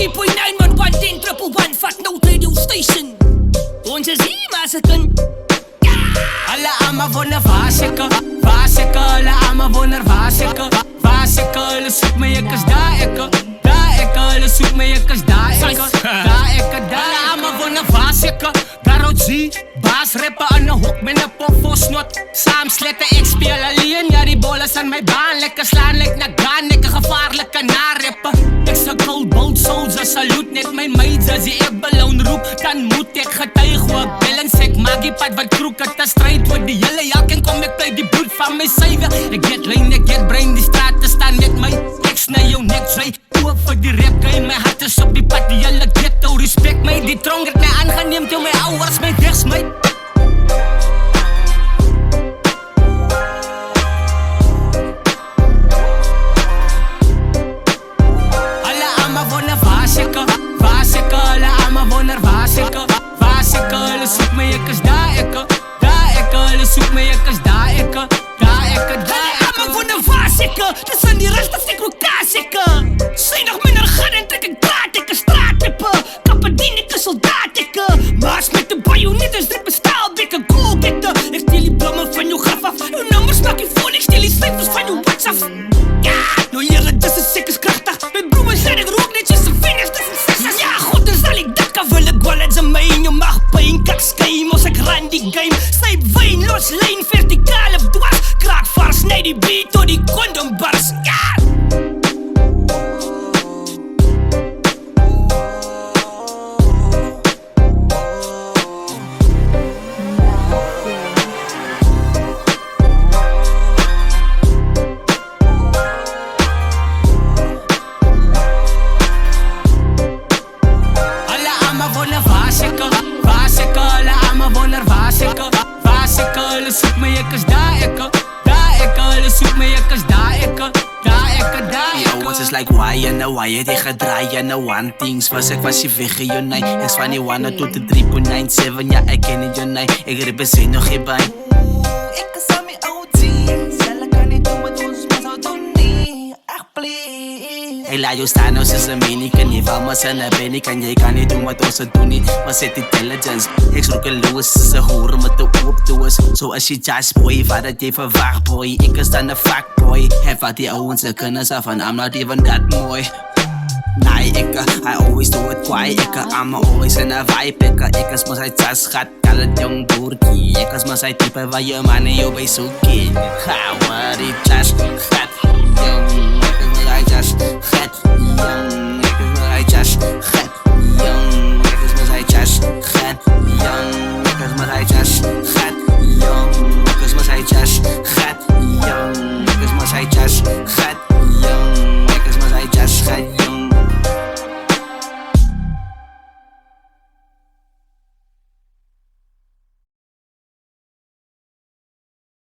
93.911 Fat Note Radio Station. Ons is hier, maar ze kunnen. Alle allemaal wonen vaseke, alle allemaal wonen vaseke. Hulle soek my ek is daar ekke, hulle soek my ek is daar ekke, alle allemaal wonen vaseke. Karel G, baas rappen aan een hoek met een pofosnot. Saam sletten, ek speel alleen, ja die bol is aan my baan. Lekker slaan, lek na gaan, ek gevaarlike narippen. Ek se cold bold soldier, salute net my maids. As die ek beloon roep, dan moet ek getuig. Ook bellens, ek maak die pad wat kroek het te strijd. Word die hele jak en kom ek play die bloed van my sywe. Ek get lijn, ek get brain, die straat te staan met my. Ek snij jou nek, vry, oop vir die rap game. My hart is op die pad, die hele ghetto. Respect my, die tronk het my aangeneem toe my ouwers my wegsmijt. Alle allemaal wonen vaseke, hulle soek my ek is daar ekke, hulle soek my ek is daar ekke, Alle allemaal wonen vaseke, dis aan die rest as ek elkaar sekke. Sy nog minder gaan en trek ek draad ekke, straattippe. Kappadien ek is soldaat ekke, maas met de bajonet is dit bestaal bekke, goalkette. Ek steel die blomme van jou graf af, jou nummers maak die phone, ek steel die cijfers van jou WhatsApp. Ja, nou jere, dis is ek is krachtig, my broer sê ek rook net jy se vingers, dis een sissers. Ja, God, dan sal ek dikke wil ek wallets in my en jou mag pijn, kak skym, ons ek ran die game. Snyp wijn, los lijn, vertikaal op dwars, kraak vars, sny die beat tot die kondom bars. Ja! Alle allemaal wonen vaseke, hulle soek my ek is daar ekke, hulle soek my ek is daar ekke, Yo, ons is like why en nou why het jy gedraai en nou one things was ek was jy weg in jou nei. Ek's van die 1 tot die 3.97, ja ek ken nie jou nei. Ek represent nog geen by. Ek is aan my OT's, jylle kan nie doen wat ons maar sou doen nie, echt please. Hey, laat jou staan, ons is een menie, kan nie val maar sy na bennie, kan jy kan nie doen wat ons het doen nie, maar set intelligence. Ek roekeloos, is een hoer met de oop doos, so as jy just boy, wat het jy verwacht boy, ek is dan een fuckboy, heb wat die ouwens se kennis af en I'm not even that mooi. Nee, I always do it quiet, I'm always in a vibe, ek is maar sy just gat, kal het jong boerkie, ek is maar sy type waar jy man en jou by soekie, wat die just gat, jong, ek is maar sy just gat, jong, ek is maar sy just gat.